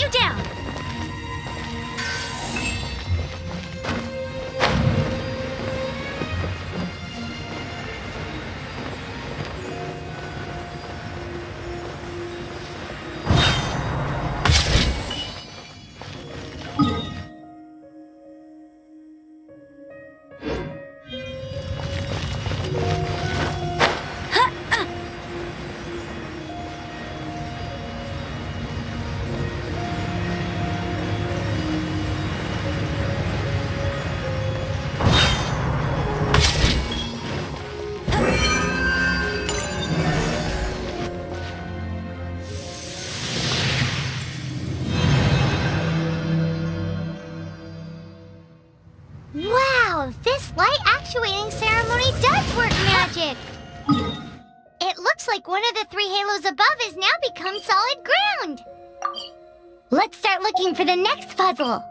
you down! Wow, this light actuating ceremony does work magic! It looks like one of the 3 halos above has now become solid ground! Let's start looking for the next puzzle!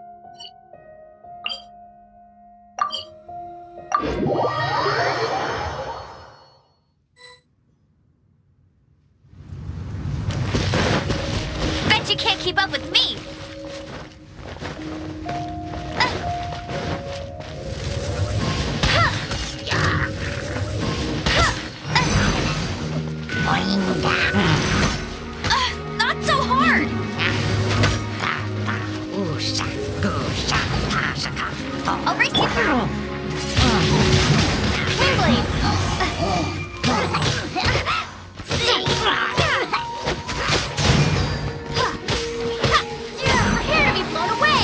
Bet you can't keep up with me! Not so hard! I'll race you through! Twin blade! My hair to be blown away!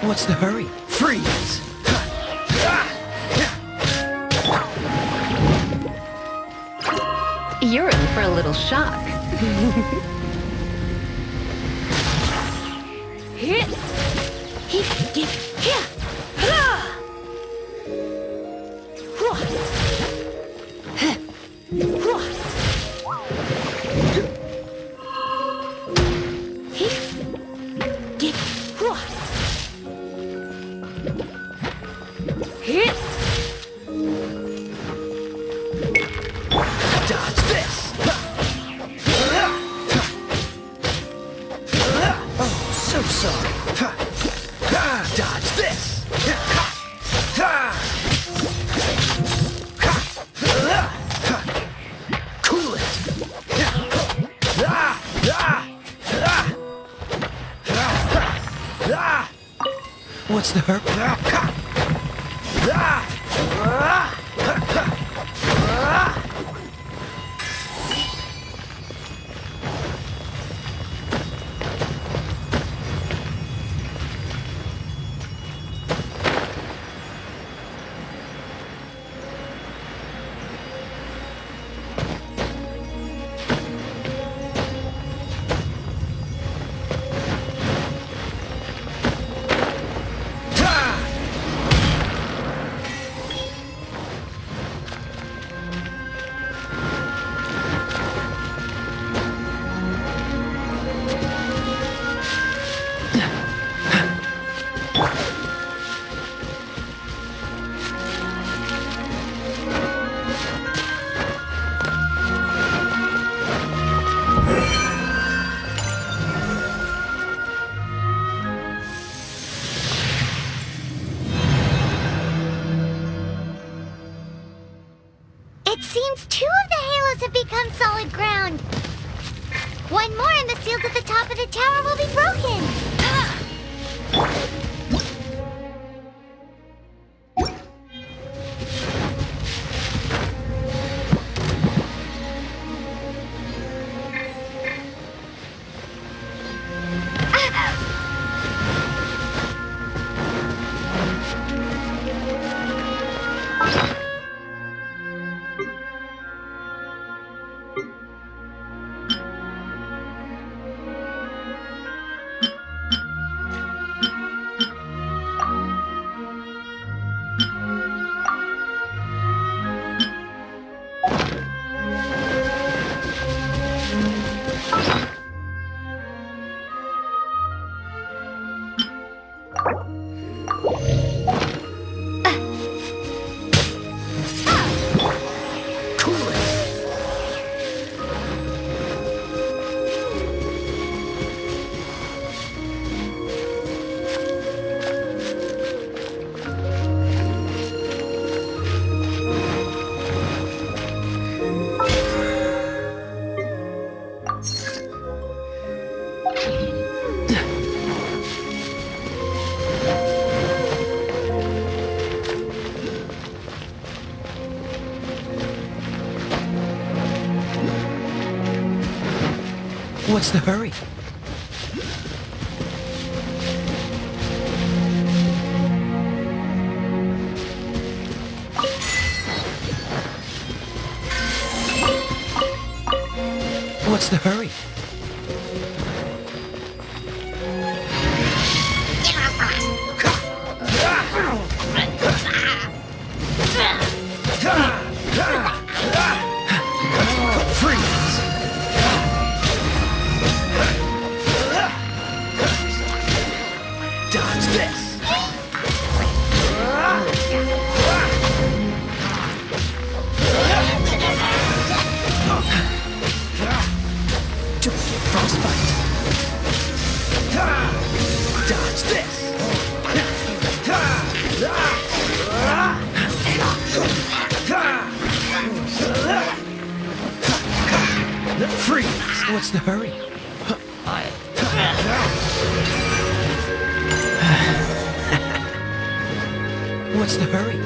What's the hurry? Freeze! You're in for a little shock. Dodge this! Oh, so sorry. Dodge this! Cool it! What's the hurt? One more and the seals at the top of the tower will be broken. What's the hurry? What's the hurry? Freeze! Dodge this! Frostbite! Dodge this! Freeze! What's the hurry? What's the hurry?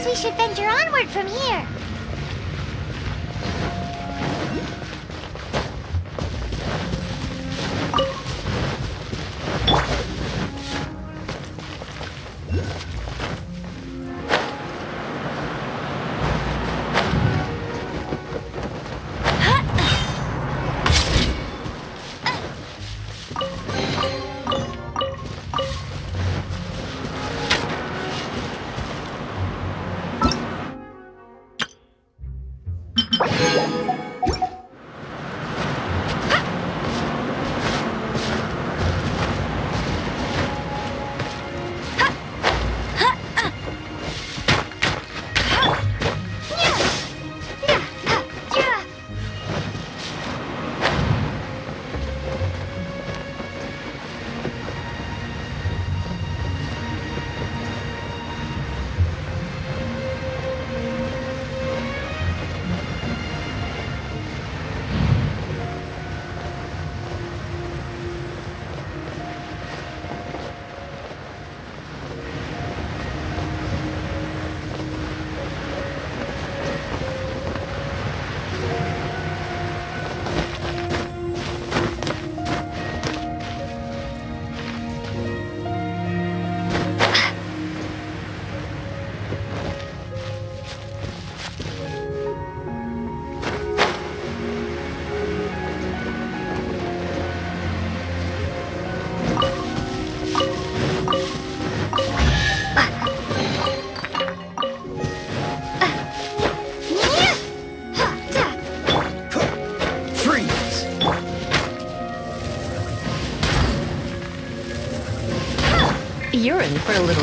We should venture onward from here. for a little.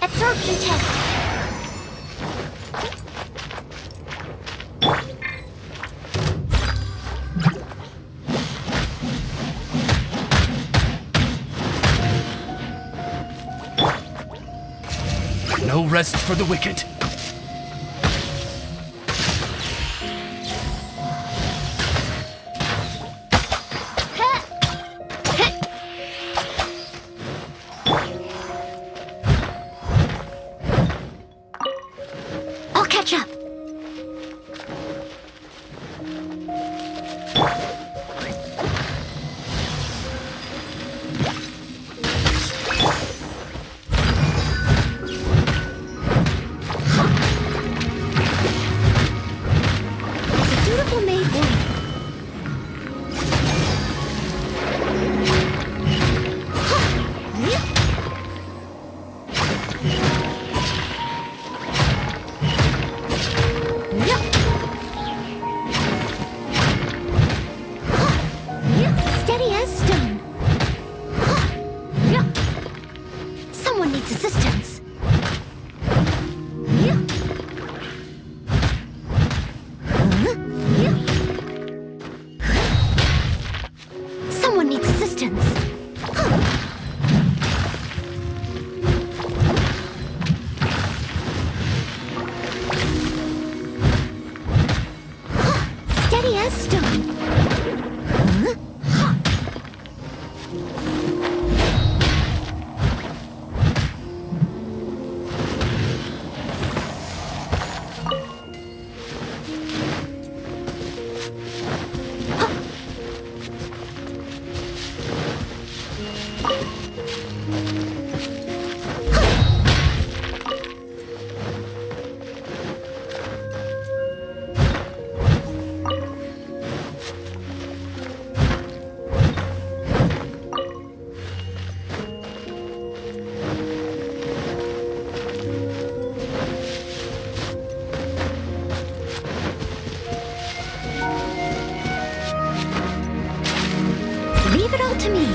Absorption test. No rest for the wicked. I'll catch up. It's a dutiful maid woman. Steady as stone. Someone needs assistance. Someone needs assistance. Steady as stone. Leave it all to me.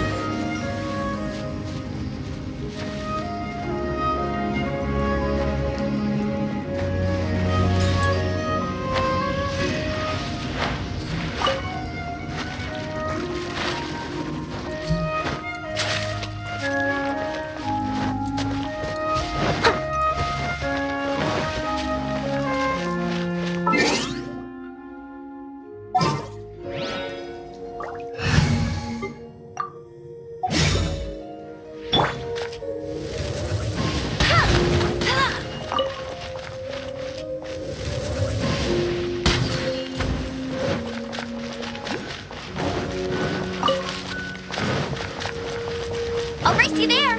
I'll race you there.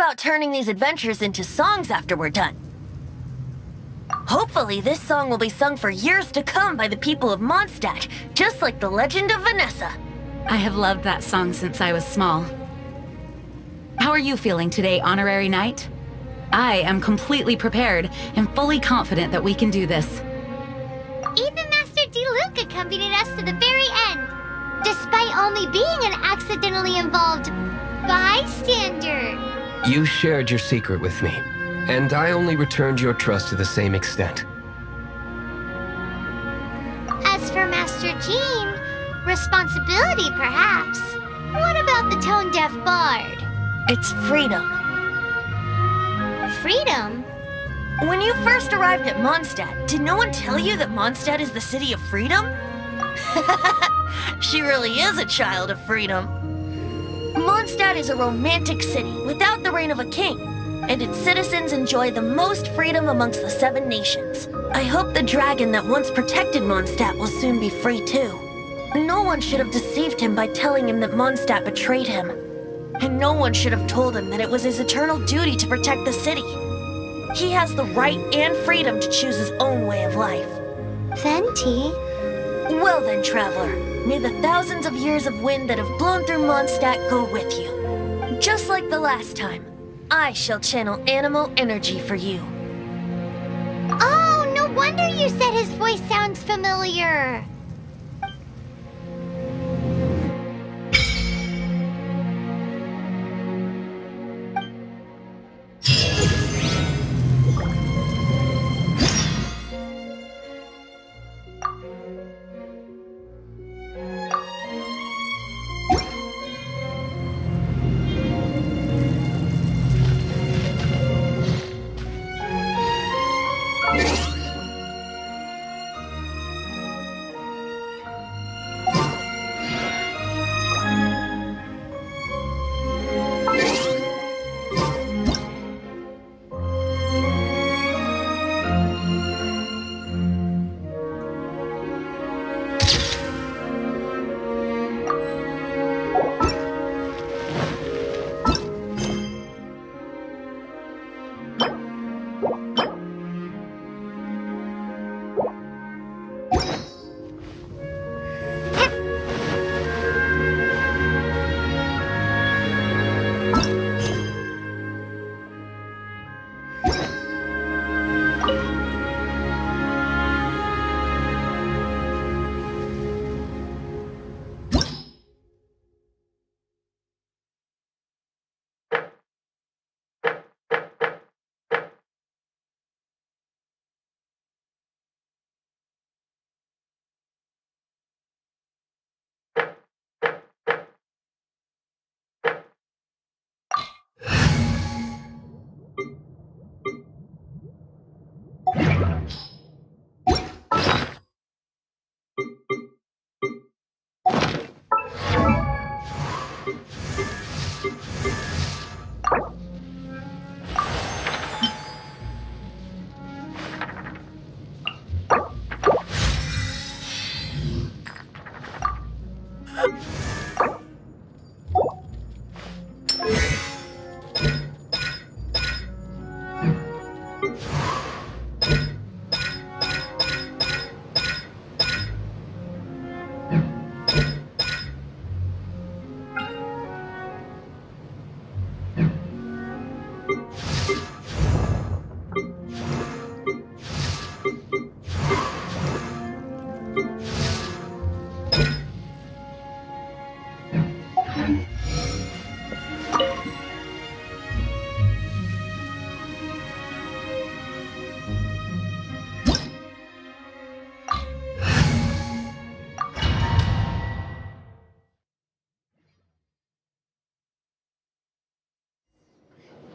about turning these adventures into songs after we're done? Hopefully, this song will be sung for years to come by the people of Mondstadt, just like the legend of Vanessa. I have loved that song since I was small. How are you feeling today, Honorary Knight? I am completely prepared and fully confident that we can do this. Even Master D-Luke accompanied us to the very end, despite only being an accidentally involved bystander. You shared your secret with me, and I only returned your trust to the same extent. As for Master Jean, responsibility perhaps. What about the tone-deaf bard? It's freedom. Freedom? When you first arrived at Mondstadt, did no one tell you that Mondstadt is the city of freedom? She really is a child of freedom. Mondstadt is a romantic city without the reign of a king, and its citizens enjoy the most freedom amongst the 7 nations. I hope the dragon that once protected Mondstadt will soon be free too. No one should have deceived him by telling him that Mondstadt betrayed him. And no one should have told him that it was his eternal duty to protect the city. He has the right and freedom to choose his own way of life. Venti? Well then, traveler, may the thousands of years of wind that have blown through Mondstadt go with you. Just like the last time, I shall channel animal energy for you. Oh, no wonder you said his voice sounds familiar.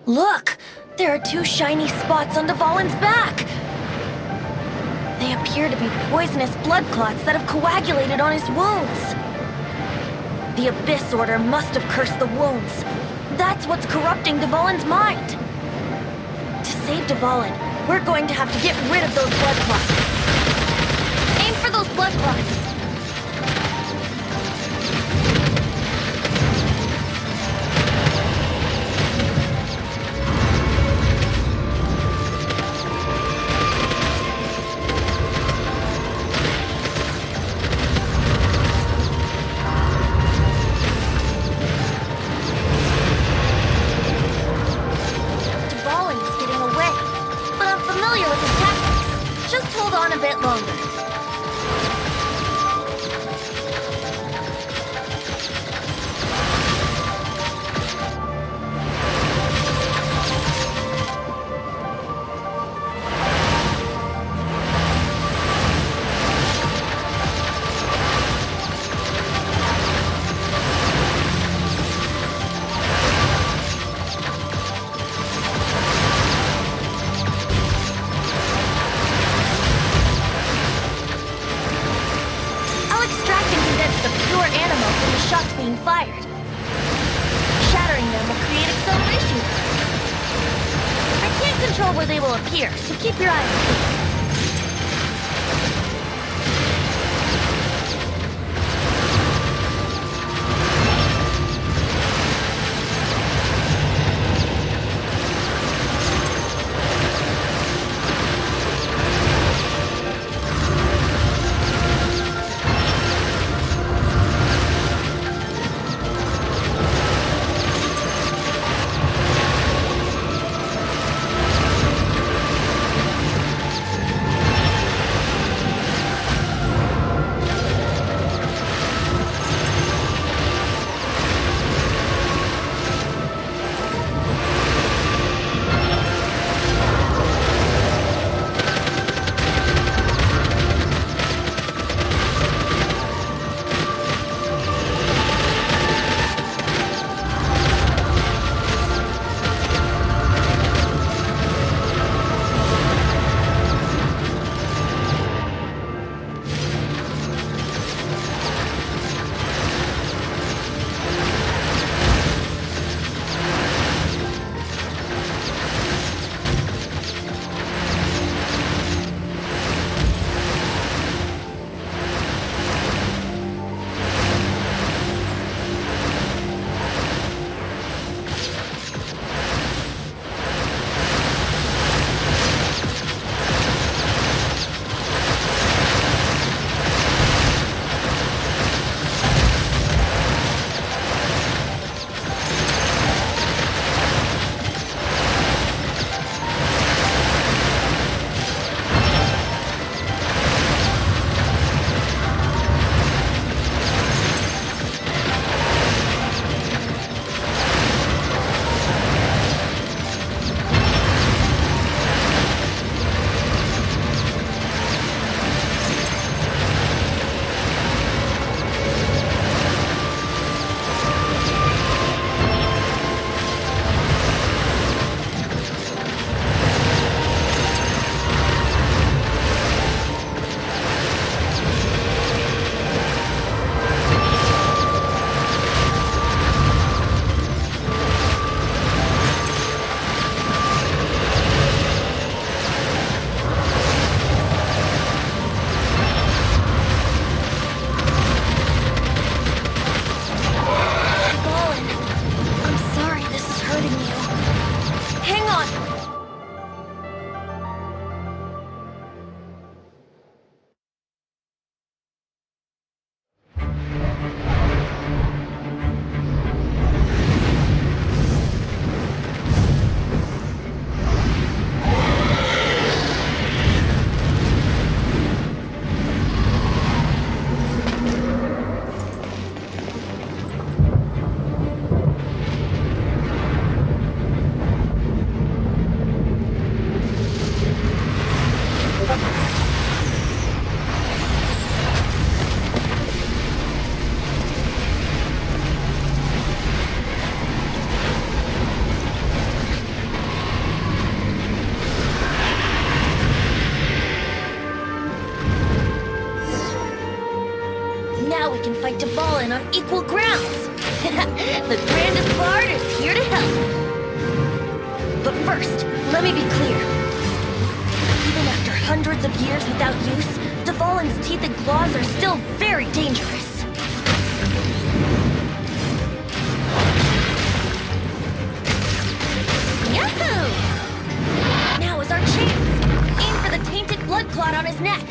Look! There are 2 shiny spots on Dvalin's back! They appear to be poisonous blood clots that have coagulated on his wounds. The Abyss Order must have cursed the wounds. That's what's corrupting Dvalin's mind. To save Dvalin, we're going to have to get rid of those blood clots. Aim for those blood clots. being fired. Shattering them will create acceleration currents. I can't control where they will appear, so keep your eyes peeled. fight to Fallen on equal grounds. The grandest bard is here to help. But first, let me be clear. Even after hundreds of years without use, the Fallen's teeth and claws are still very dangerous. Yahoo! Now is our chance. Aim for the tainted blood clot on his neck.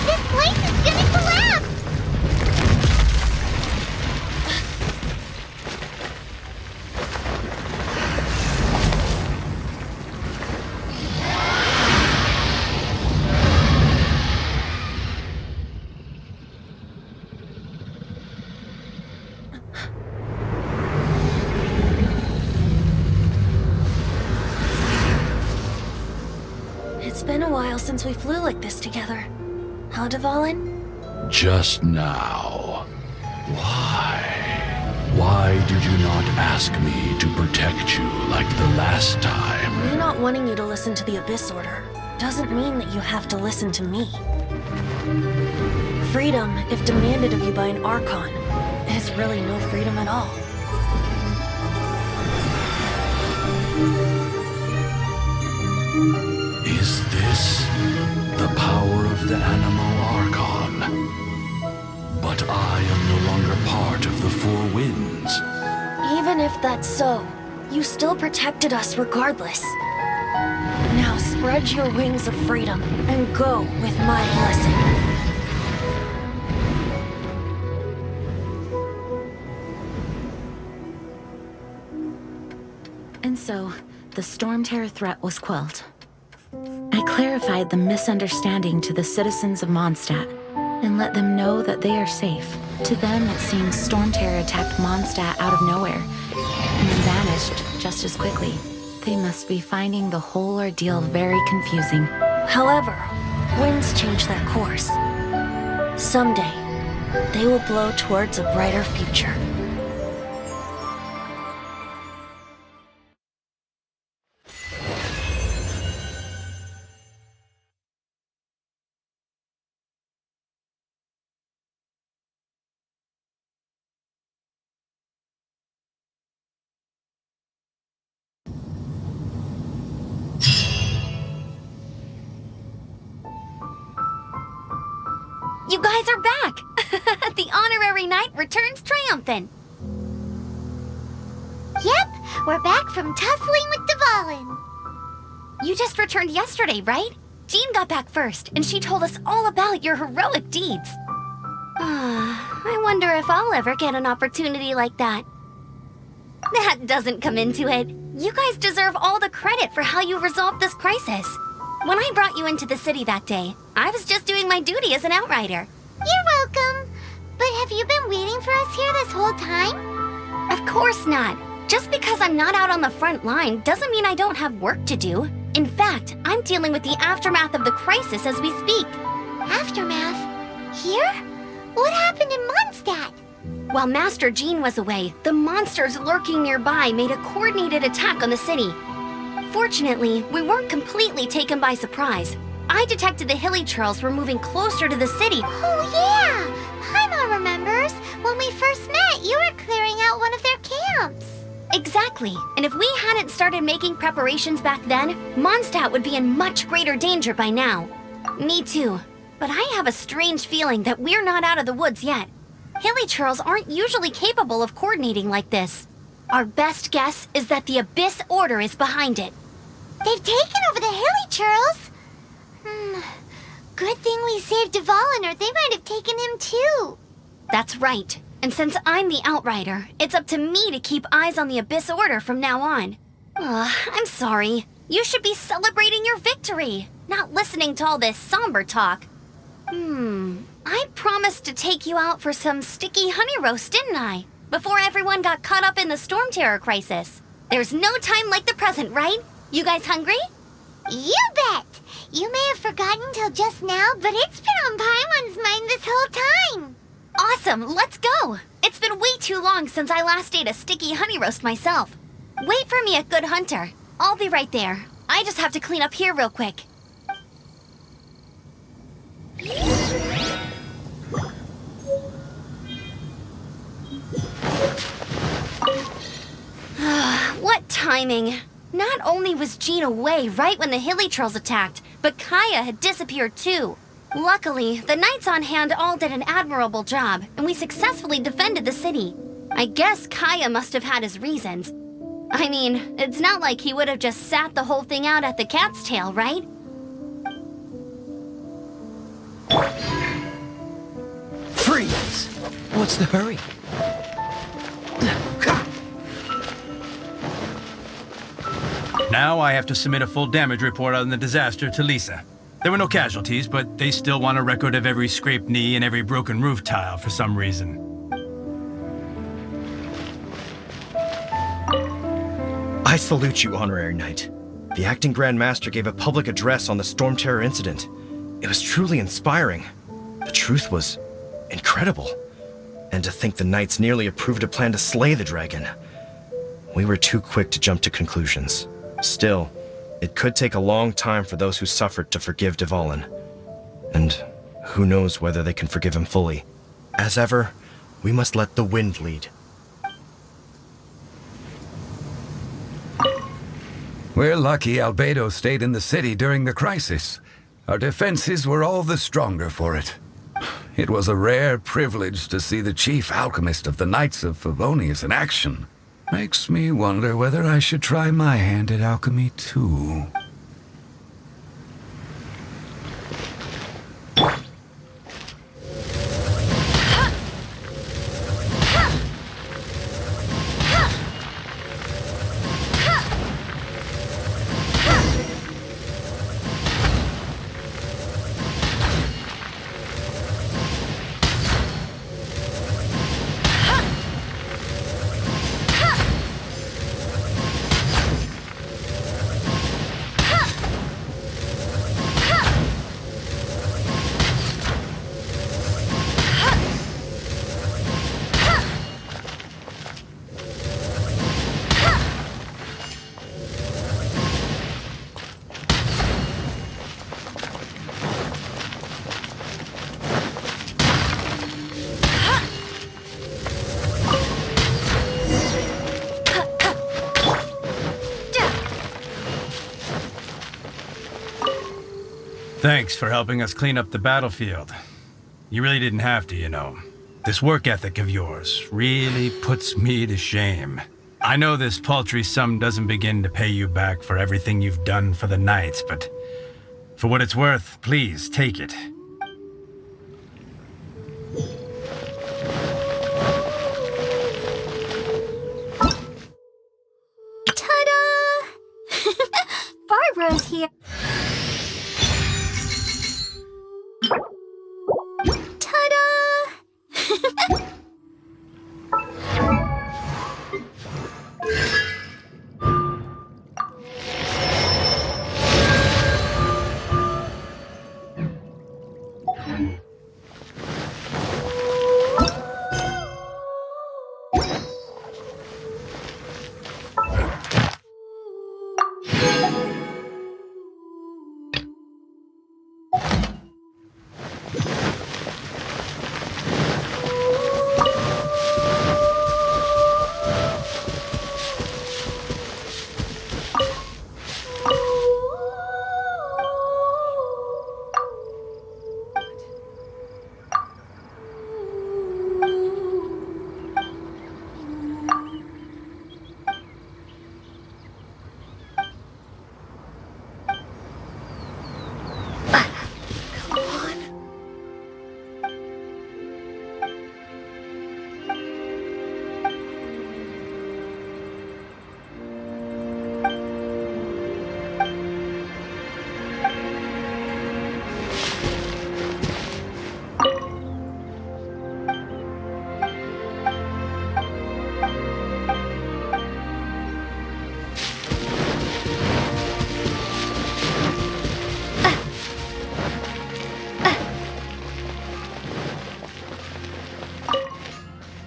This place is gonna collapse! It's been a while since we flew like this together. Huh, Dvalin? Just now. Why? Why did you not ask me to protect you like the last time? Me not wanting you to listen to the Abyss Order doesn't mean that you have to listen to me. Freedom, if demanded of you by an Archon, is really no freedom at all. Is this the power of the Animal Archon? But I am no longer part of the Four Winds. Even if that's so, you still protected us regardless. Now spread your wings of freedom and go with my blessing. And so, the Storm Terror threat was quelled. I clarified the misunderstanding to the citizens of Mondstadt and let them know that they are safe. To them, it seems Storm Terror attacked Mondstadt out of nowhere and then vanished just as quickly. They must be finding the whole ordeal very confusing. However, winds change their course. Someday, they will blow towards a brighter future. You guys are back! The honorary knight returns triumphant. Yep, we're back from tussling with Dvalin. You just returned yesterday, right? Jean got back first, and she told us all about your heroic deeds. I wonder if I'll ever get an opportunity like that. That doesn't come into it. You guys deserve all the credit for how you resolved this crisis. When I brought you into the city that day, I was just doing my duty as an outrider. You're welcome. But have you been waiting for us here this whole time? Of course not. Just because I'm not out on the front line doesn't mean I don't have work to do. In fact, I'm dealing with the aftermath of the crisis as we speak. Aftermath? Here? What happened in Mondstadt? While Master Jean was away, the monsters lurking nearby made a coordinated attack on the city. Fortunately, we weren't completely taken by surprise. I detected the hilly churls were moving closer to the city. Oh yeah! Paimon remembers. When we first met, you were clearing out one of their camps. Exactly. And if we hadn't started making preparations back then, Mondstadt would be in much greater danger by now. Me too. But I have a strange feeling that we're not out of the woods yet. Hilly churls aren't usually capable of coordinating like this. Our best guess is that the Abyss Order is behind it. They've taken over the hilly churls? Good thing we saved Dvalin, or they might have taken him too. That's right. And since I'm the outrider, it's up to me to keep eyes on the Abyss Order from now on. I'm sorry. You should be celebrating your victory, not listening to all this somber talk. I promised to take you out for some sticky honey roast, didn't I? Before everyone got caught up in the Storm Terror crisis. There's no time like the present, right? You guys hungry? You bet! You may have forgotten till just now, but it's been on Paimon's mind this whole time. Awesome, let's go! It's been way too long since I last ate a sticky honey roast myself. Wait for me at Good Hunter. I'll be right there. I just have to clean up here real quick. What timing. Not only was Jean away right when the Hilly Trolls attacked, but Kaya had disappeared too. Luckily, the knights on hand all did an admirable job, and we successfully defended the city. I guess Kaya must have had his reasons. I mean, it's not like he would have just sat the whole thing out at the cat's tail, right? Freeze! What's the hurry? Now I have to submit a full damage report on the disaster to Lisa. There were no casualties, but they still want a record of every scraped knee and every broken roof tile for some reason. I salute you, Honorary Knight. The Acting Grand Master gave a public address on the Storm Terror incident. It was truly inspiring. The truth was incredible. And to think the Knights nearly approved a plan to slay the dragon. We were too quick to jump to conclusions. Still, it could take a long time for those who suffered to forgive Dvalin. And who knows whether they can forgive him fully. As ever, we must let the wind lead. We're lucky Albedo stayed in the city during the crisis. Our defenses were all the stronger for it. It was a rare privilege to see the chief alchemist of the Knights of Favonius in action. Makes me wonder whether I should try my hand at alchemy too. Thanks for helping us clean up the battlefield. You really didn't have to, you know. This work ethic of yours really puts me to shame. I know this paltry sum doesn't begin to pay you back for everything you've done for the Knights, but for what it's worth, please take it. Ta-da! Barbara's here. Ta-da!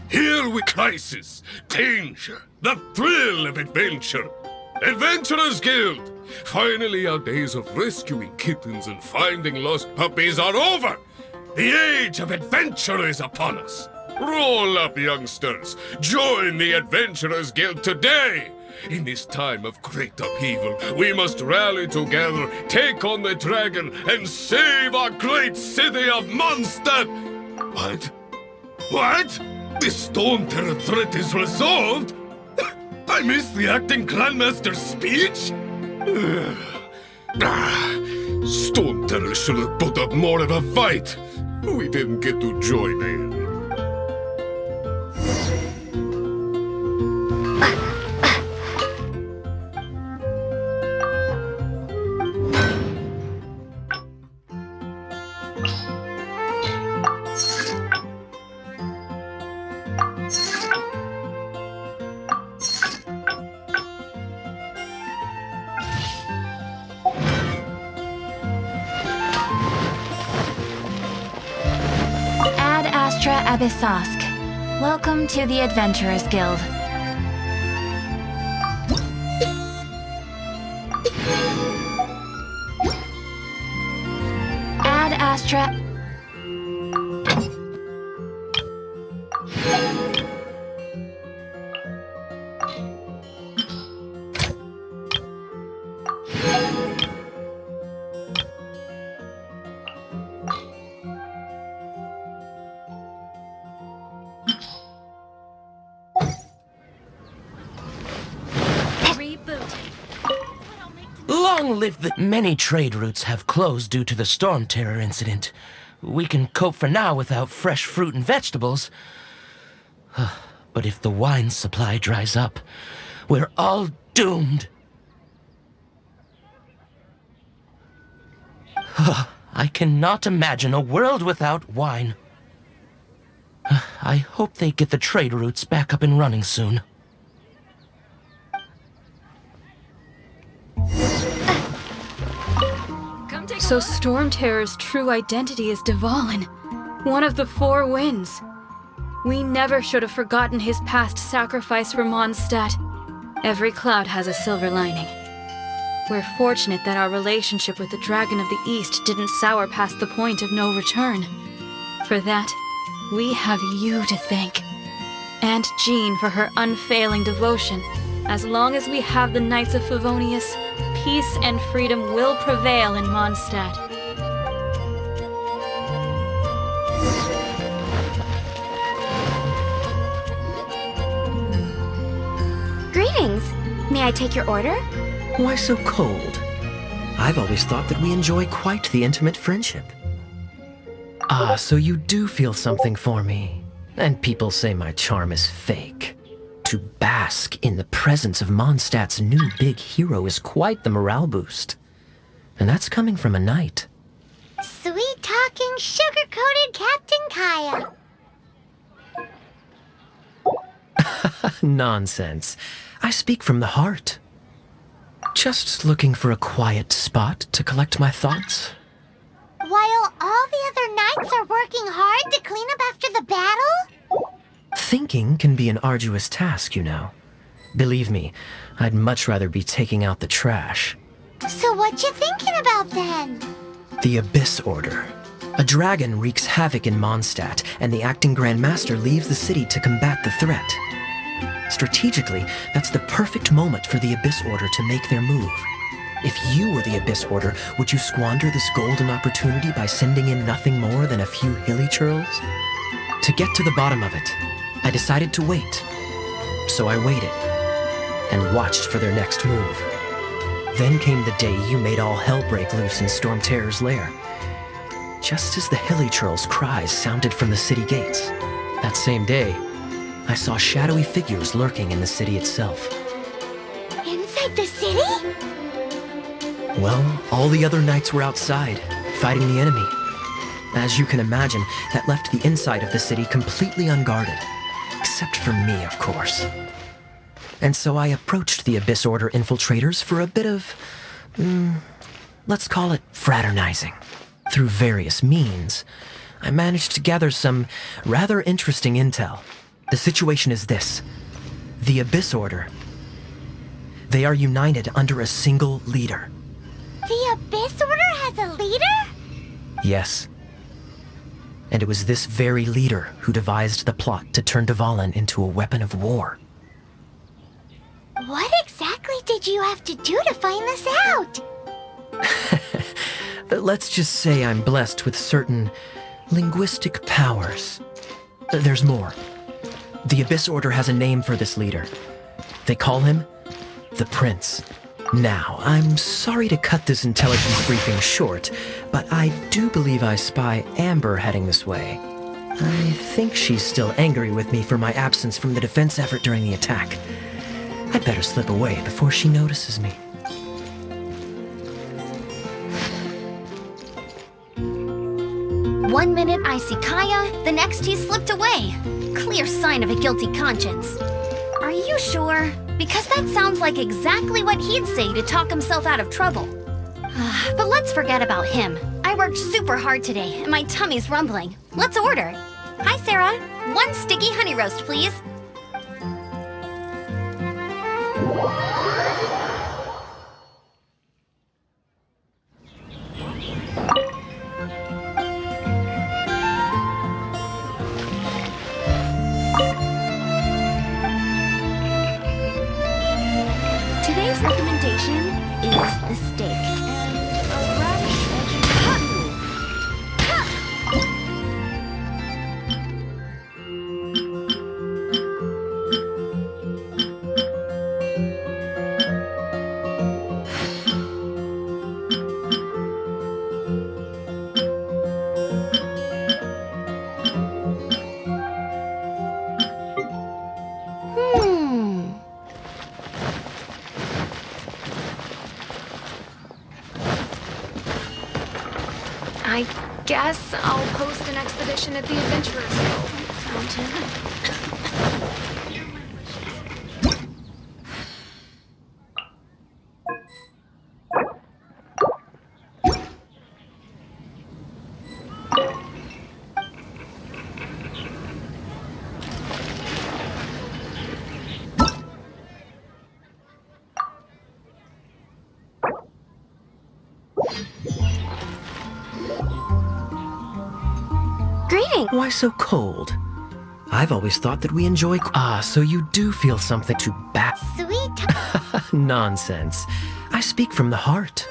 Here we crisis, danger, the thrill of adventure. Adventurers Guild! Finally our days of rescuing kittens and finding lost puppies are over! The age of adventure is upon us! Roll up, youngsters! Join the Adventurers Guild today! In this time of great upheaval, we must rally together, take on the dragon, and save our great city of Mondstadt! What? What? The Storm Terror threat is resolved? I missed the acting Grandmaster's speech? Storm Terror should have put up more of a fight. We didn't get to join in. Ad Astra Abyssosk. Welcome to the Adventurers Guild. Ad Astra... Long live the... Many trade routes have closed due to the Storm Terror incident. We can cope for now without fresh fruit and vegetables. But if the wine supply dries up, we're all doomed. I cannot imagine a world without wine. I hope they get the trade routes back up and running soon. So Storm Terror's true identity is Dvalin, one of the four winds. We never should have forgotten his past sacrifice for Mondstadt. Every cloud has a silver lining. We're fortunate that our relationship with the Dragon of the East didn't sour past the point of no return. For that, we have you to thank. And Jean for her unfailing devotion. As long as we have the Knights of Favonius, peace and freedom will prevail in Mondstadt. Greetings. May I take your order? Why so cold? I've always thought that we enjoy quite the intimate friendship. Ah, so you do feel something for me. And people say my charm is fake. To bask in the presence of Mondstadt's new big hero is quite the morale boost. And that's coming from a knight. Sweet-talking, sugar-coated Captain Kaya. Nonsense. I speak from the heart. Just looking for a quiet spot to collect my thoughts. While all the other knights are working hard to clean up after the battle? Thinking can be an arduous task, you know. Believe me, I'd much rather be taking out the trash. So what you thinking about then? The Abyss Order. A dragon wreaks havoc in Mondstadt, and the acting Grand Master leaves the city to combat the threat. Strategically, that's the perfect moment for the Abyss Order to make their move. If you were the Abyss Order, would you squander this golden opportunity by sending in nothing more than a few hilly churls? To get to the bottom of it, I decided to wait. So I waited, and watched for their next move. Then came the day you made all hell break loose in Storm Terror's lair. Just as the hilly churls' cries sounded from the city gates. That same day, I saw shadowy figures lurking in the city itself. Inside the city? Well, all the other knights were outside, fighting the enemy. As you can imagine, that left the inside of the city completely unguarded. Except for me, of course. And so I approached the Abyss Order infiltrators for a bit of, let's call it fraternizing. Through various means, I managed to gather some rather interesting intel. The situation is this. The Abyss Order. They are united under a single leader. The Abyss Order has a leader? Yes. And it was this very leader who devised the plot to turn Dvalin into a weapon of war. What did you have to do to find this out? Let's just say I'm blessed with certain linguistic powers. There's more. The Abyss Order has a name for this leader. They call him the Prince. Now, I'm sorry to cut this intelligence briefing short, but I do believe I spy Amber heading this way. I think she's still angry with me for my absence from the defense effort during the attack. I'd better slip away before she notices me. One minute I see Kaya, the next he slipped away. Clear sign of a guilty conscience. Are you sure? Because that sounds like exactly what he'd say to talk himself out of trouble. But let's forget about him. I worked super hard today, and my tummy's rumbling. Let's order. Hi, Sarah. 1 sticky honey roast, please. Today's recommendation is the steak and a radish I guess I'll post an expedition at the Adventurers Guild fountain. Why so cold? I've always thought that we enjoy... so you do feel something to back... Sweet. Nonsense. I speak from the heart.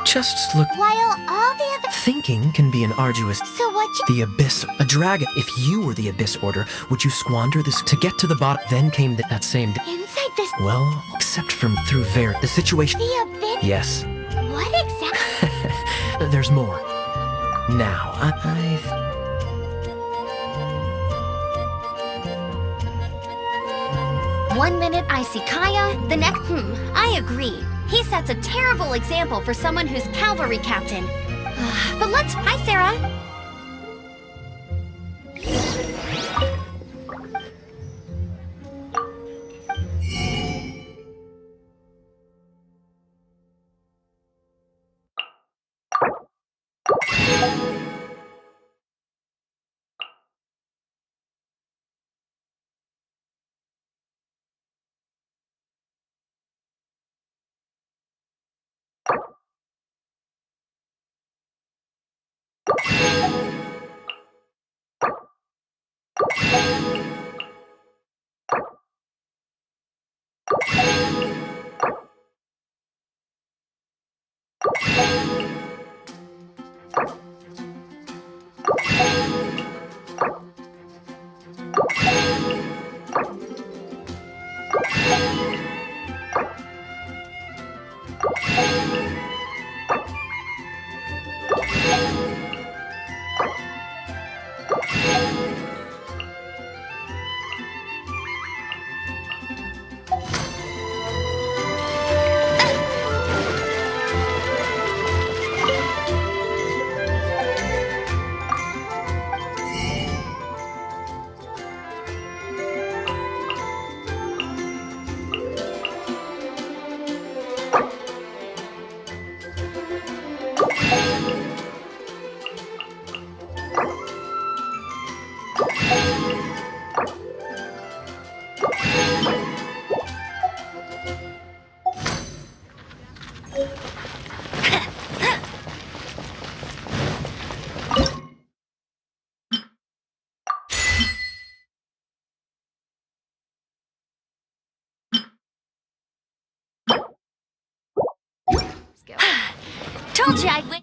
Just look... While all the other... Thinking can be an arduous... So what you... The Abyss... A dragon. If you were the Abyss Order, would you squander this to get to the bottom? Then came that same... Inside this... Well, except from through the situation... The Abyss... Yes. What exactly... There's more. Now, I've... One minute I see Kaya, the next... I agree. He sets a terrible example for someone who's cavalry captain. But let's... Hi, Sarah. Told you I'd win.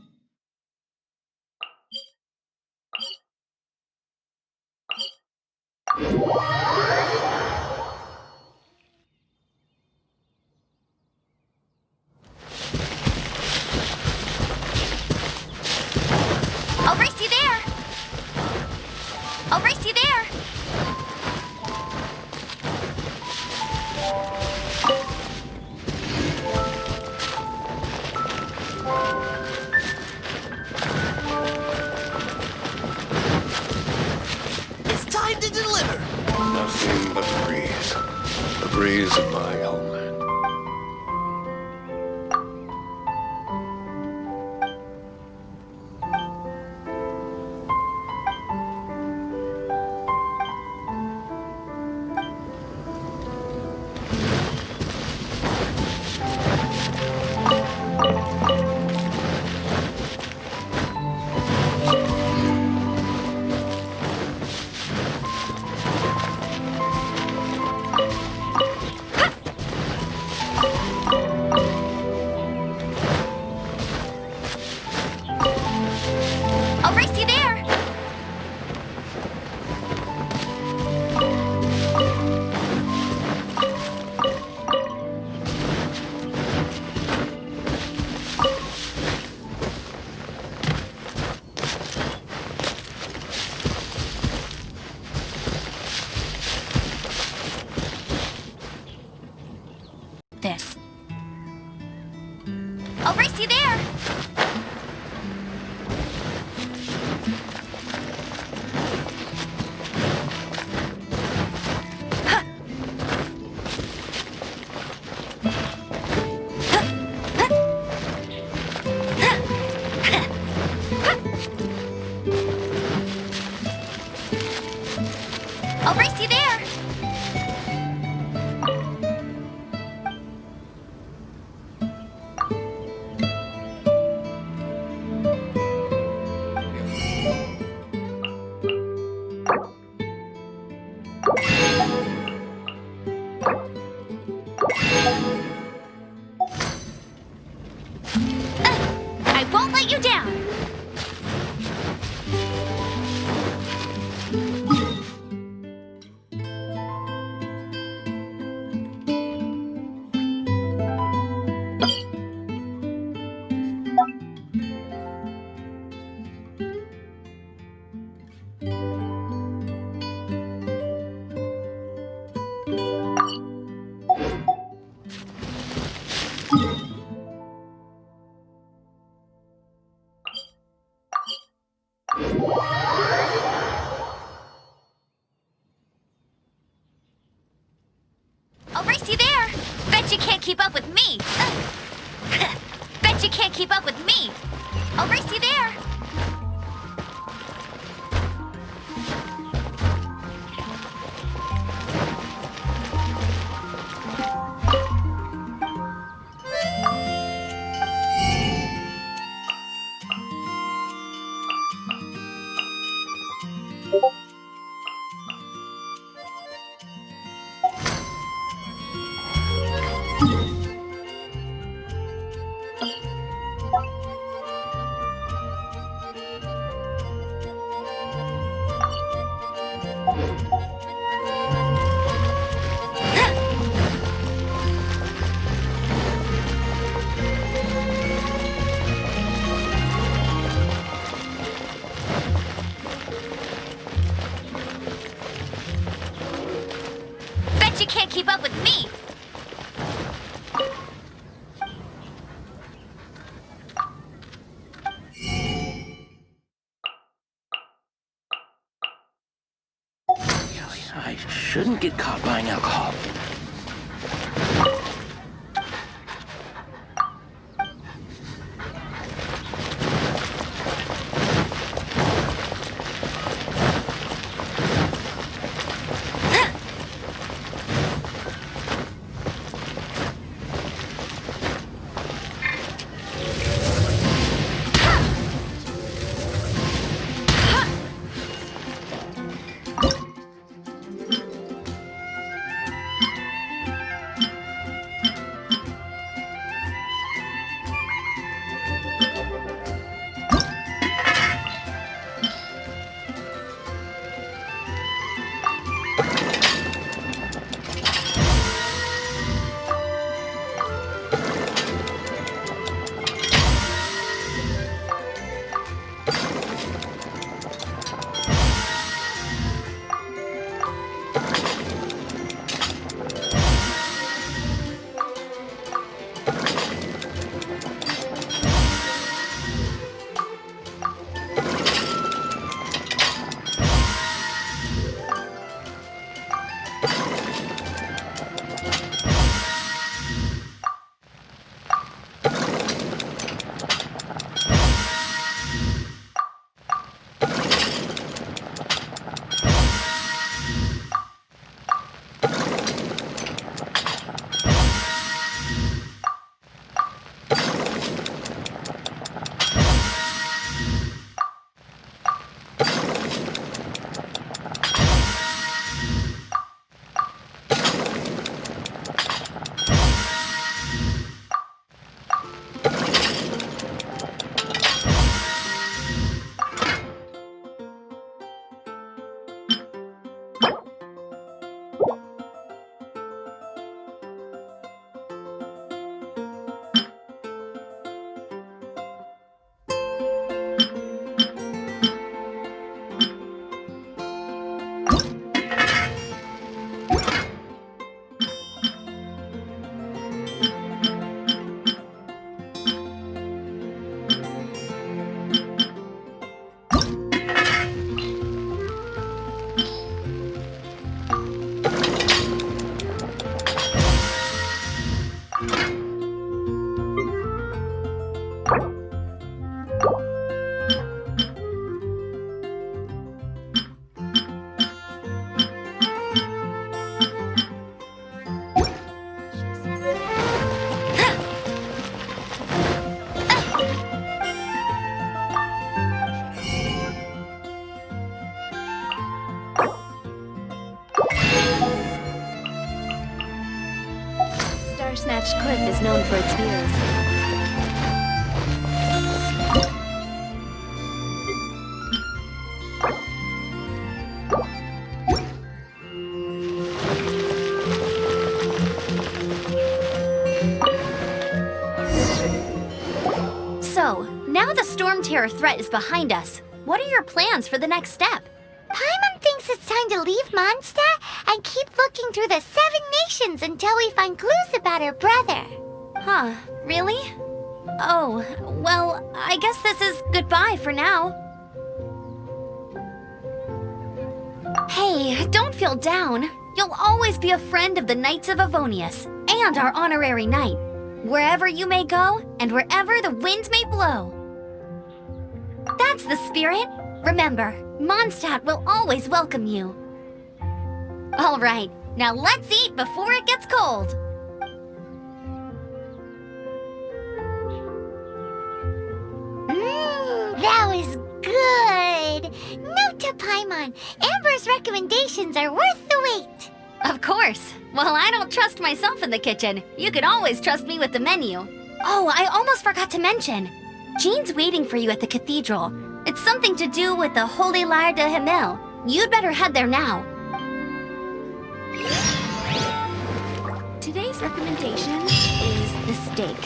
I'll race you there. I'll race you there. It's time to deliver! Nothing but a breeze. The breeze of my homeland. I'll race you there. This. I'll race you there. I'll race you there. I won't let you down. I'll race you there. Bet you can't keep up with me. Bet you can't keep up with me. I'll race you there. Bet you can't keep up with me. I shouldn't get caught buying alcohol. cliff is known for its views. So, now the Storm Terror threat is behind us. What are your plans for the next step? Paimon thinks it's time to leave Mondstadt and keep looking through the 7 nations until we find clues about her brother. Huh, really? Oh, well, I guess this is goodbye for now. Hey, don't feel down. You'll always be a friend of the Knights of Avonius and our honorary knight, wherever you may go and wherever the wind may blow. That's the spirit. Remember, Mondstadt will always welcome you. All right, now let's eat before it gets cold. That was good. Note to Paimon, Amber's recommendations are worth the wait. Of course. Well, I don't trust myself in the kitchen. You can always trust me with the menu. Oh, I almost forgot to mention. Jean's waiting for you at the cathedral. It's something to do with the Holy Lyre de Himmel. You'd better head there now. Today's recommendation is the steak.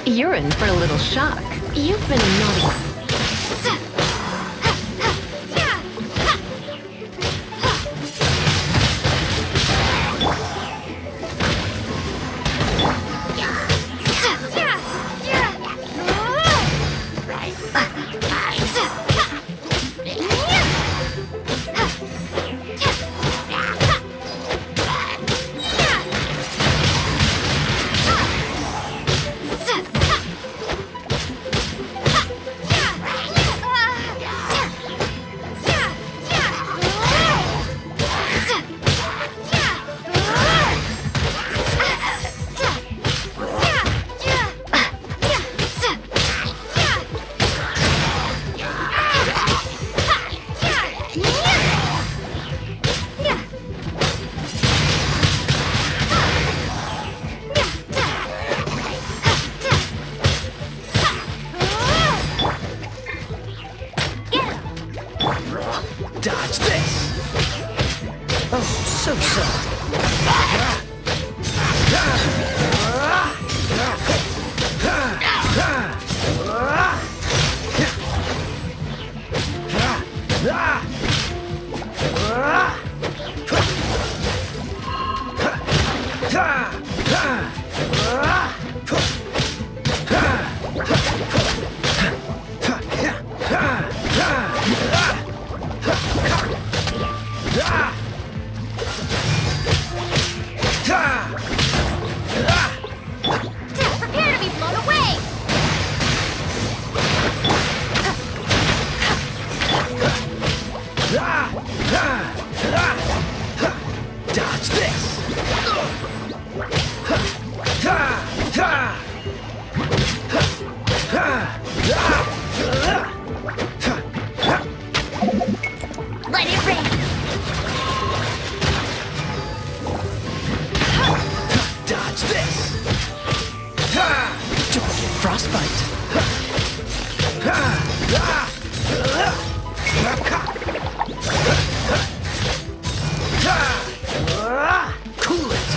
You're in for a little shock. You've been a naughty. Dodge this! Oh, so Prepare to be blown away! Dodge this! Let it rain! Dodge this! Don't get frostbite! Cool it!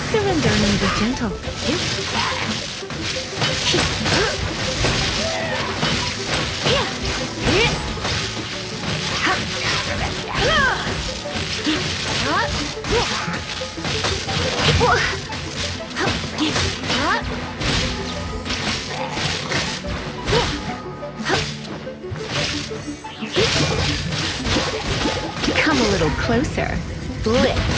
Surrender and be gentle. Come a little closer. Blitz.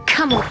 Come on.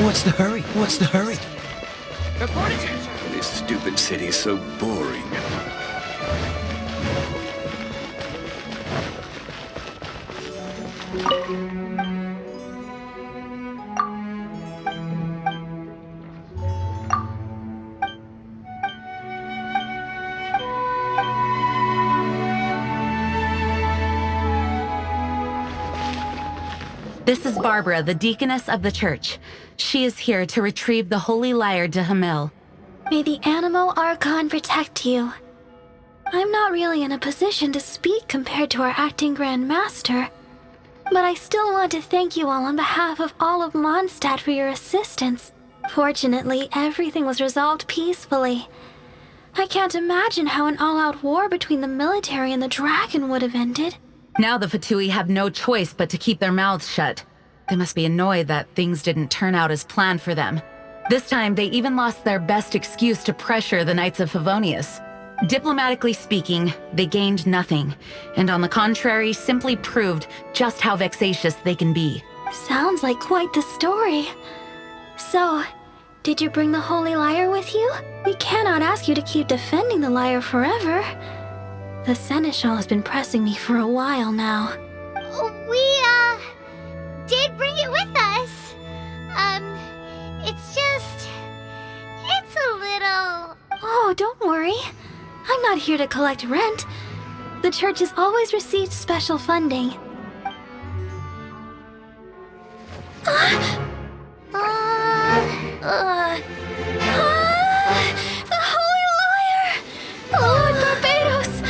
What's the hurry? What's the hurry? This stupid city's so boring. This is Barbara, the deaconess of the church. She is here to retrieve the holy lyre de Hamil. May the Animo Archon protect you. I'm not really in a position to speak compared to our acting Grand Master, but I still want to thank you all on behalf of all of Mondstadt for your assistance. Fortunately, everything was resolved peacefully. I can't imagine how an all-out war between the military and the dragon would have ended. Now the Fatui have no choice but to keep their mouths shut. They must be annoyed that things didn't turn out as planned for them. This time, they even lost their best excuse to pressure the Knights of Favonius. Diplomatically speaking, they gained nothing, and on the contrary, simply proved just how vexatious they can be. Sounds like quite the story. So, did you bring the holy lyre with you? We cannot ask you to keep defending the lyre forever. The Seneschal has been pressing me for a while now. We, did bring it with us. It's a little... Oh, don't worry. I'm not here to collect rent. The church has always received special funding. The holy lyre! Lord Barbados!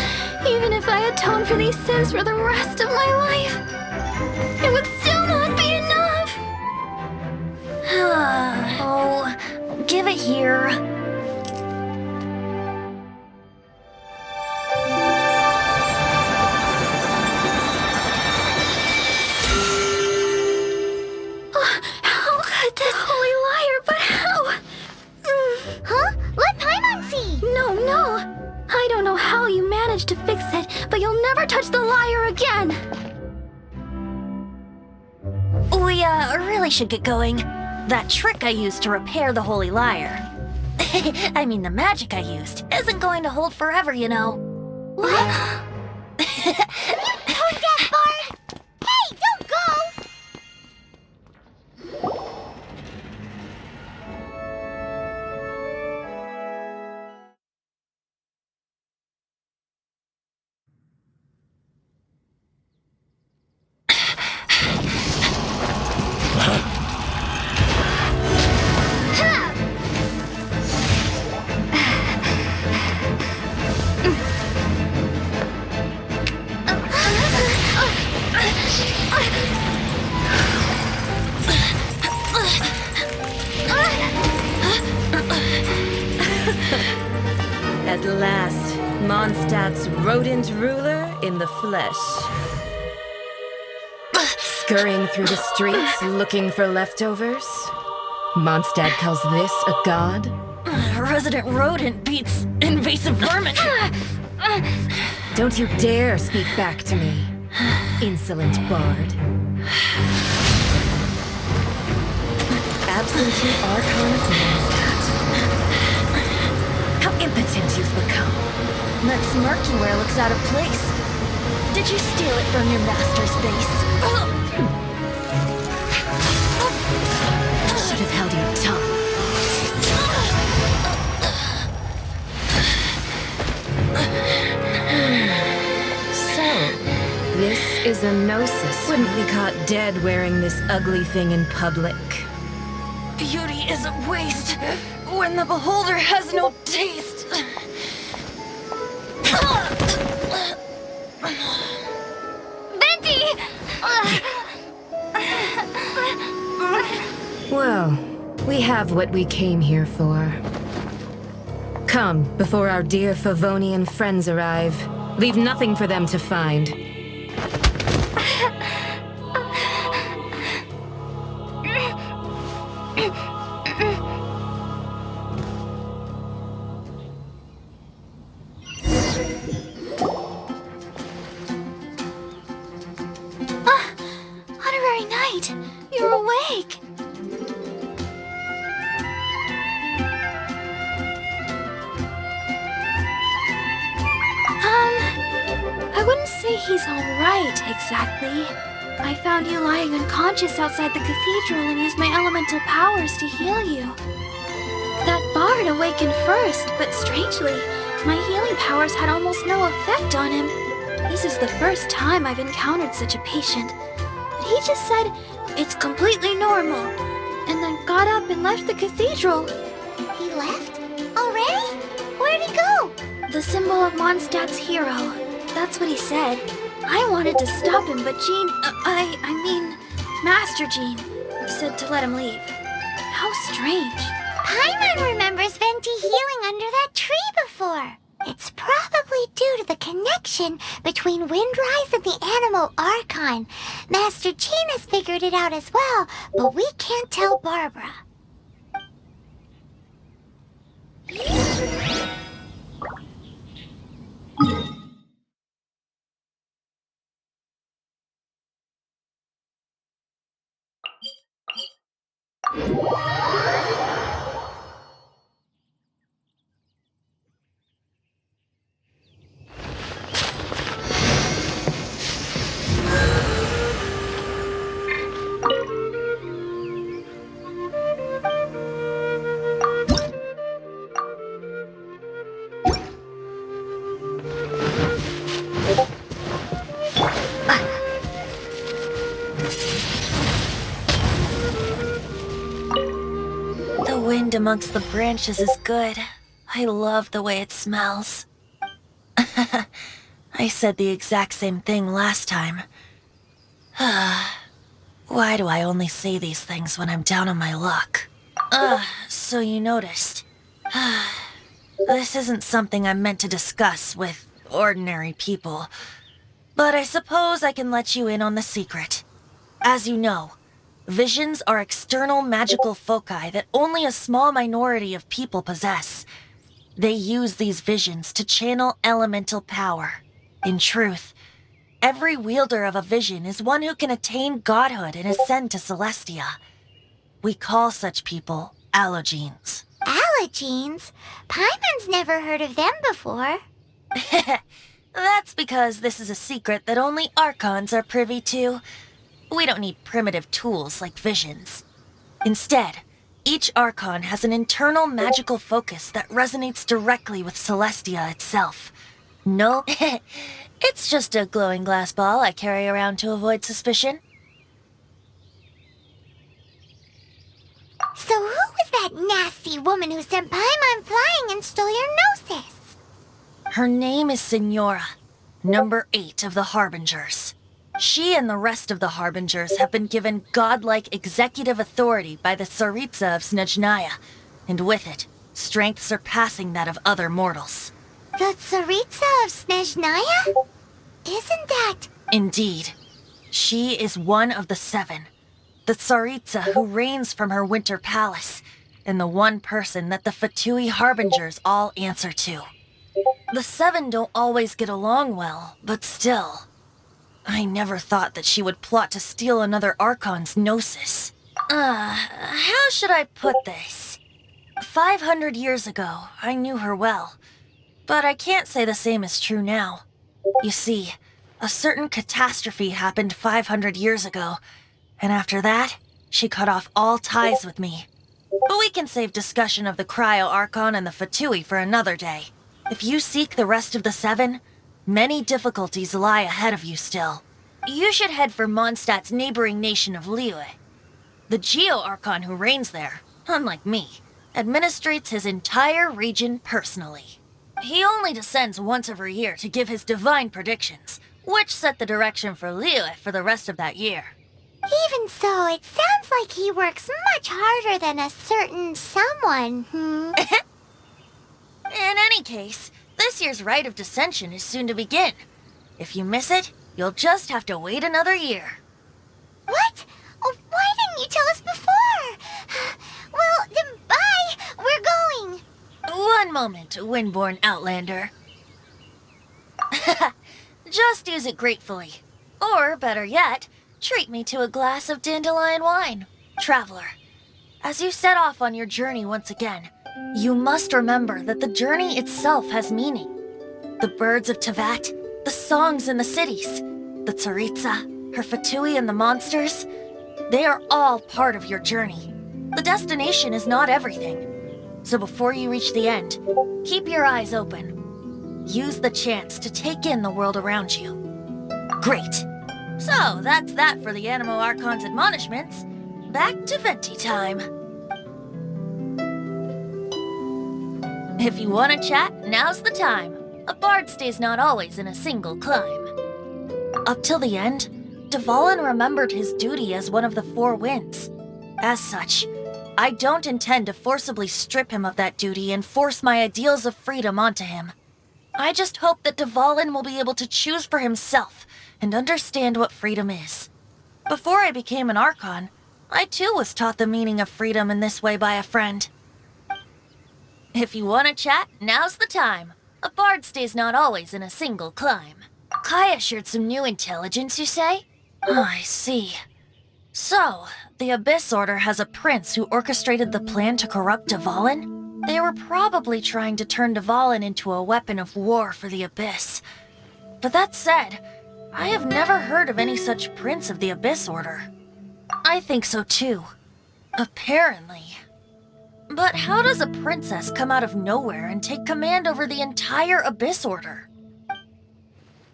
Even if I atone for these sins for the rest of my life, it would still not be enough! Oh, give it here. How could this holy lyre, but how? Huh? Let Paimon see! No. I don't know how you managed to fix it, but you'll never touch the lyre again! We, really should get going. That trick I used to repair the holy lyre. I mean, the magic I used isn't going to hold forever, you know. What? You tone deaf, Bard! Hey, don't go! At last, Mondstadt's rodent ruler in the flesh. Scurrying through the streets looking for leftovers? Mondstadt calls this a god? Resident rodent beats invasive vermin. Don't you dare speak back to me, insolent bard. Absentee Archon of Mondstadt. How impotent you've become. That smirk you wear looks out of place. Did you steal it from your master's face? Should have held your tongue. So, this is a gnosis. Wouldn't be caught dead wearing this ugly thing in public. Beauty is a waste when the beholder has no taste. Venti! Well, we have what we came here for. Come, before our dear Favonian friends arrive. Leave nothing for them to find. Honorary Knight, you're awake. I wouldn't say he's all right, exactly. I found you lying unconscious outside the cathedral and used my elemental powers to heal you. That bard awakened first, but strangely, my healing powers had almost no effect on him. This is the first time I've encountered such a patient. But he just said, it's completely normal, and then got up and left the cathedral. He left? Already? Where'd he go? The symbol of Mondstadt's hero. That's what he said. I wanted to stop him, but Jean, I mean, Master Jean, said to let him leave. How strange. Paimon remembers Venti healing under that tree before. It's probably due to the connection between Windrise and the Animal Archon. Master Jean has figured it out as well, but we can't tell Barbara. The wind amongst the branches is good. I love the way it smells. I said the exact same thing last time. Why do I only say these things when I'm down on my luck? So you noticed. This isn't something I'm meant to discuss with ordinary people. But I suppose I can let you in on the secret. As you know, visions are external magical foci that only a small minority of people possess. They use these visions to channel elemental power. In truth, every wielder of a vision is one who can attain godhood and ascend to Celestia. We call such people allogenes. Allogenes? Paimon's never heard of them before. That's because this is a secret that only Archons are privy to. We don't need primitive tools like visions. Instead, each Archon has an internal magical focus that resonates directly with Celestia itself. No, it's just a glowing glass ball I carry around to avoid suspicion. So who was that nasty woman who sent Paimon flying and stole your gnosis? Her name is Signora, number 8 of the Harbingers. She and the rest of the Harbingers have been given godlike executive authority by the Tsaritsa of Snezhnaya, and with it, strength surpassing that of other mortals. The Tsaritsa of Snezhnaya? Isn't that... Indeed. She is one of the 7. The Tsaritsa who reigns from her winter palace, and the one person that the Fatui Harbingers all answer to. The 7 don't always get along well, but still. I never thought that she would plot to steal another Archon's Gnosis. How should I put this? 500 years ago, I knew her well. But I can't say the same is true now. You see, a certain catastrophe happened 500 years ago, and after that, she cut off all ties with me. But we can save discussion of the Cryo Archon and the Fatui for another day. If you seek the rest of the 7, many difficulties lie ahead of you still. You should head for Mondstadt's neighboring nation of Liyue. The Geo Archon who reigns there, unlike me, administrates his entire region personally. He only descends once every year to give his divine predictions, which set the direction for Liyue for the rest of that year. Even so, it sounds like he works much harder than a certain someone, In any case, this year's Rite of Descension is soon to begin. If you miss it, you'll just have to wait another year. What? Oh, why didn't you tell us before? Well, then bye! We're going! One moment, Windborn Outlander. Just use it gratefully. Or, better yet, treat me to a glass of dandelion wine. Traveler, as you set off on your journey once again, you must remember that the journey itself has meaning. The birds of Teyvat, the songs in the cities, the Tsaritsa, her Fatui and the monsters, they are all part of your journey. The destination is not everything. So before you reach the end, keep your eyes open. Use the chance to take in the world around you. Great. So that's that for the Animo Archon's admonishments. Back to Venti time. If you want to chat, now's the time. A bard stays not always in a single climb. Up till the end, Dvalin remembered his duty as one of the 4 winds. As such, I don't intend to forcibly strip him of that duty and force my ideals of freedom onto him. I just hope that Dvalin will be able to choose for himself and understand what freedom is. Before I became an Archon, I too was taught the meaning of freedom in this way by a friend. If you want to chat, now's the time. A bard stays not always in a single climb. Kaya shared some new intelligence, you say? Oh, I see. So, the Abyss Order has a prince who orchestrated the plan to corrupt Dvalin? They were probably trying to turn Dvalin into a weapon of war for the Abyss. But that said, I have never heard of any such prince of the Abyss Order. I think so too. Apparently. But how does a princess come out of nowhere and take command over the entire Abyss Order?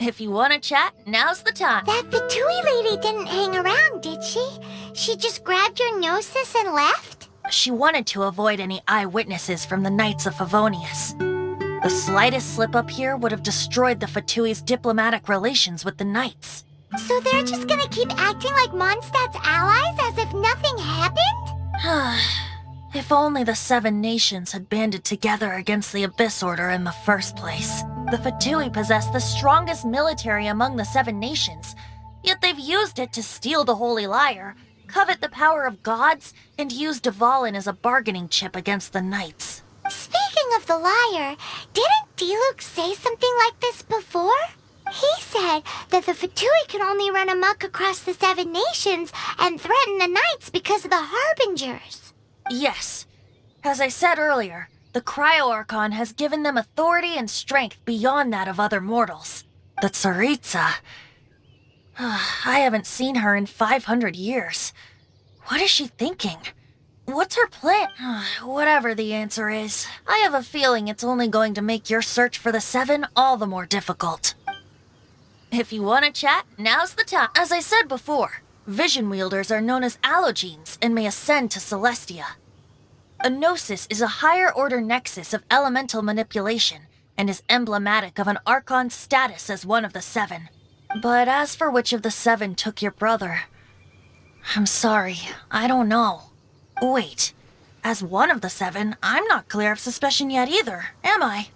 If you want to chat, now's the time. That Fatui lady didn't hang around, did she? She just grabbed your gnosis and left? She wanted to avoid any eyewitnesses from the Knights of Favonius. The slightest slip-up here would have destroyed the Fatui's diplomatic relations with the Knights. So they're just gonna keep acting like Mondstadt's allies as if nothing happened? If only the 7 nations had banded together against the Abyss Order in the first place. The Fatui possess the strongest military among the 7 nations, yet they've used it to steal the Holy Lyre, covet the power of gods, and use Dvalin as a bargaining chip against the Knights. Speaking of the Lyre, didn't Diluc say something like this before? He said that the Fatui could only run amok across the 7 nations and threaten the Knights because of the Harbingers. Yes. As I said earlier, the Cryo Archon has given them authority and strength beyond that of other mortals. The Tsaritsa... I haven't seen her in 500 years. What is she thinking? What's her plan? Whatever the answer is, I have a feeling it's only going to make your search for the 7 all the more difficult. If you want to chat, now's the time. As I said before, vision wielders are known as allogenes and may ascend to Celestia. A gnosis is a higher-order nexus of elemental manipulation and is emblematic of an Archon's status as one of the 7. But as for which of the 7 took your brother, I'm sorry, I don't know. Wait, As one of the 7, I'm not clear of suspicion yet either, am I?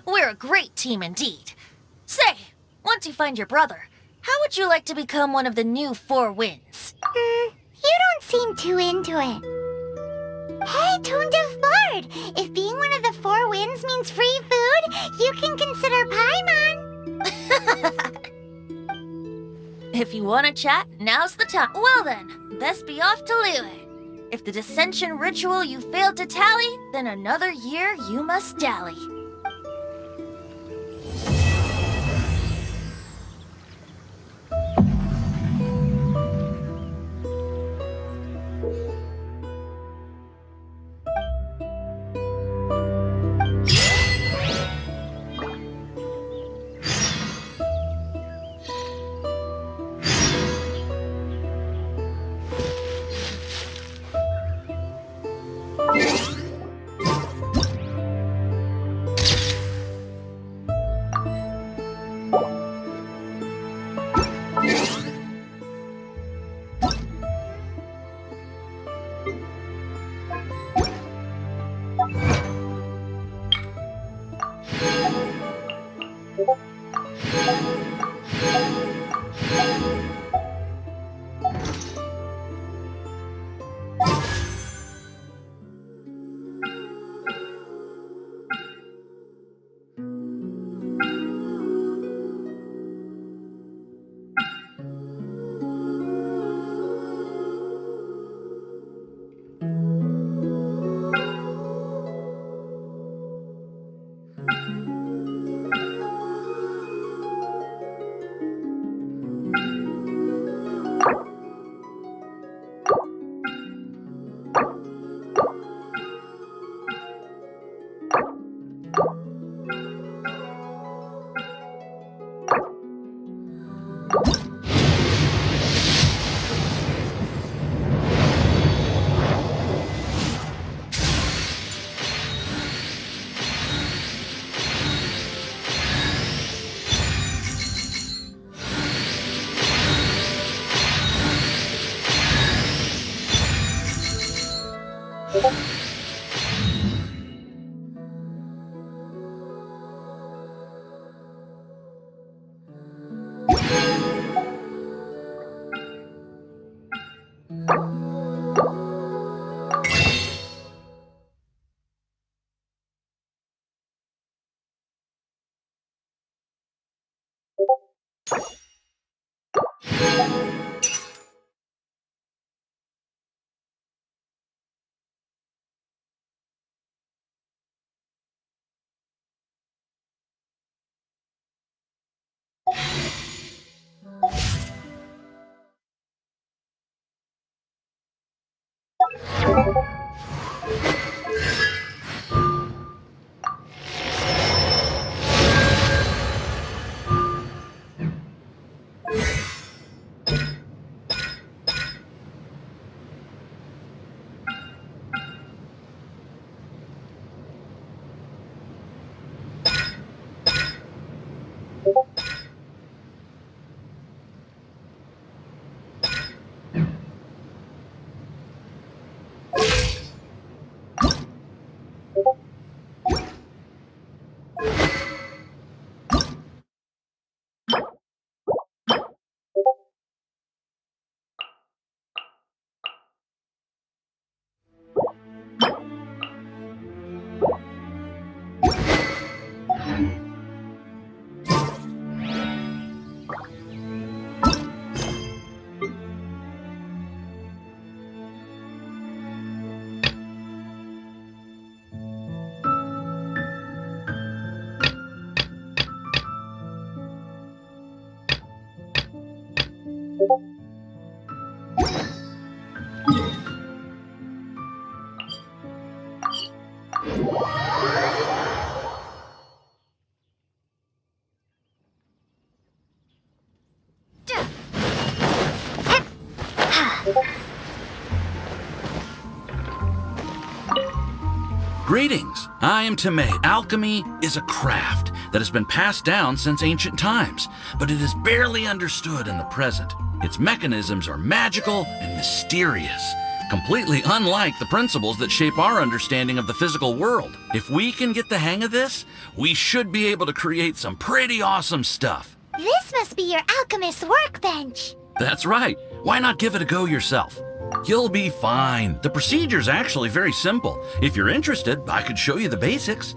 We're a great team indeed. Say, once you find your brother, how would you like to become one of the new 4 winds? You don't seem too into it. Hey, Tone Deaf Bard! If being one of the 4 winds means free food, you can consider Paimon. If you want to chat, now's the time. Well then, best be off to Liyue. If the dissension ritual you failed to tally, then another year you must dally. Greetings, I am Teyvat. Alchemy is a craft that has been passed down since ancient times, but it is barely understood in the present. Its mechanisms are magical and mysterious. completely unlike the principles that shape our understanding of the physical world. If we can get the hang of this, we should be able to create some pretty awesome stuff. This must be your alchemist's workbench. That's right. Why not give it a go yourself? You'll be fine. The procedure's actually very simple. If you're interested, I could show you the basics.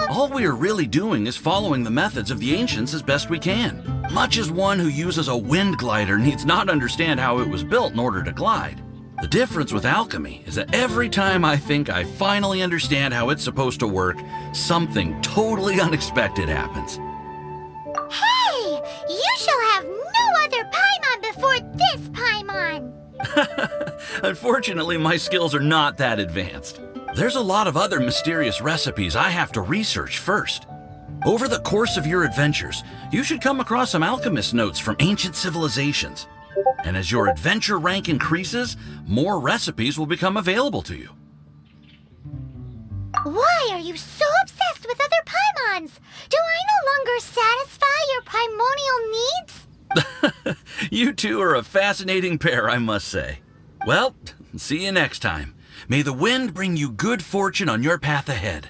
All we are really doing is following the methods of the ancients as best we can. Much as one who uses a wind glider needs not understand how it was built in order to glide. The difference with alchemy is that every time I think I finally understand how it's supposed to work, something totally unexpected happens. Hey! You shall have no other Paimon before this Paimon! Unfortunately, my skills are not that advanced. There's a lot of other mysterious recipes I have to research first. Over the course of your adventures, you should come across some alchemist notes from ancient civilizations. And as your adventure rank increases, more recipes will become available to you. Why are you so obsessed with other Paimons? Do I no longer satisfy your primordial needs? You two are a fascinating pair, I must say. Well, see you next time. May the wind bring you good fortune on your path ahead.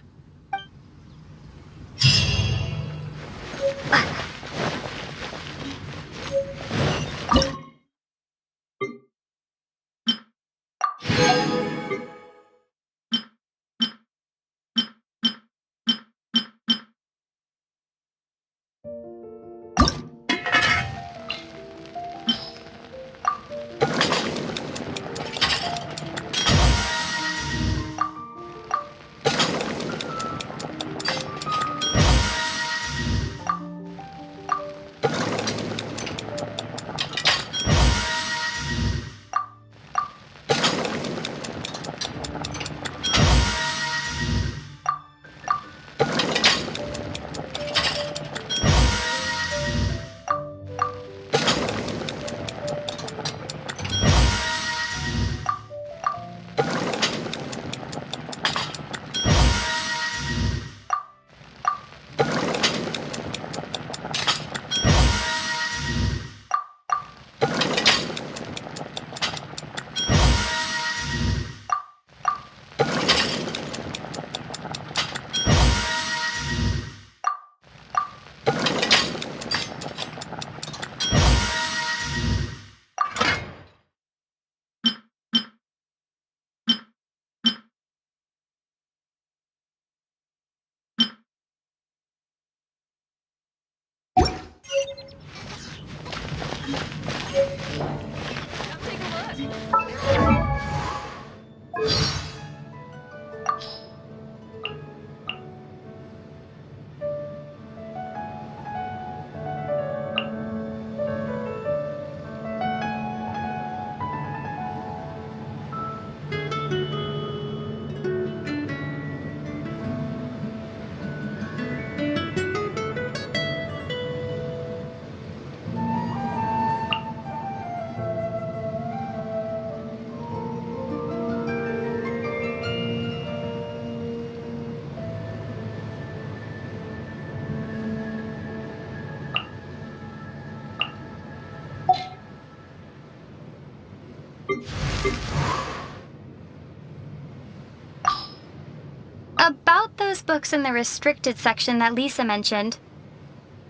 About those books in the restricted section that Lisa mentioned,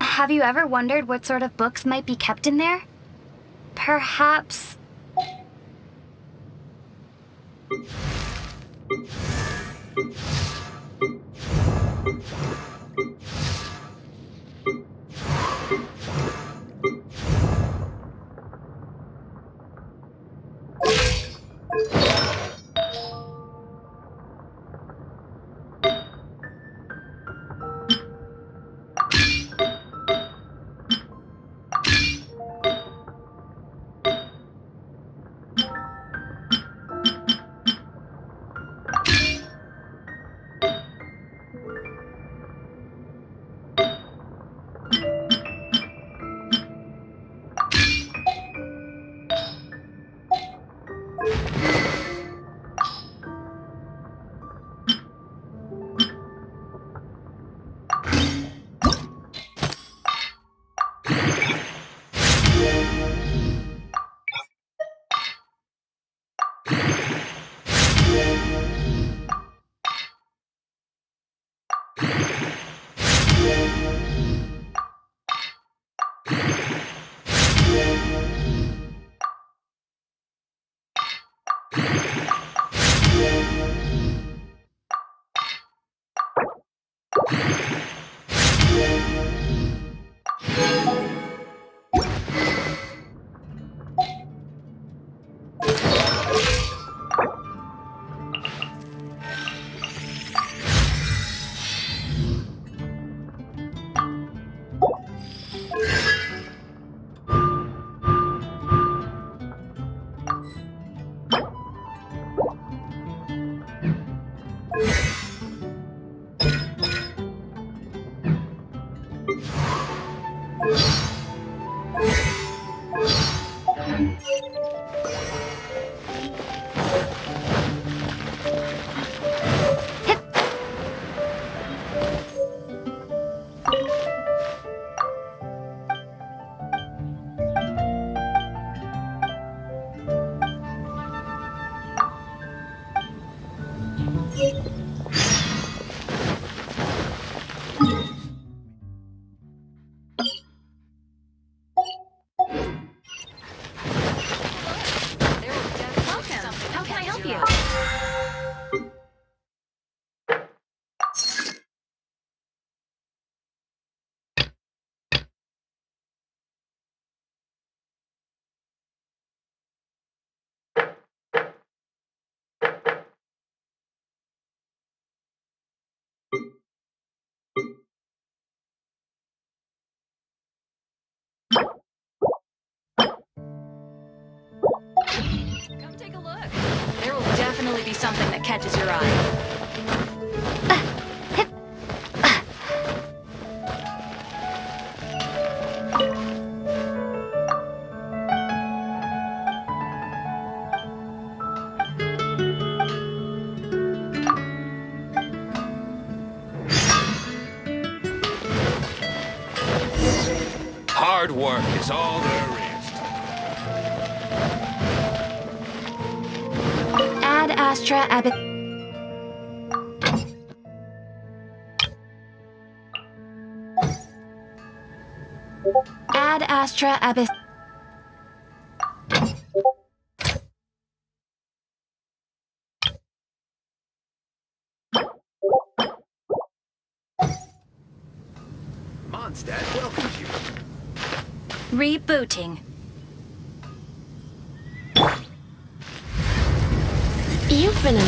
have you ever wondered what sort of books might be kept in there? Perhaps... How can I help you? Come take a look. There will definitely be something that catches your eye. Hard work is all there is. Ad Astra Abbot. Ad Astra Abyss. Mondstadt welcomes you. Rebooting. You've been a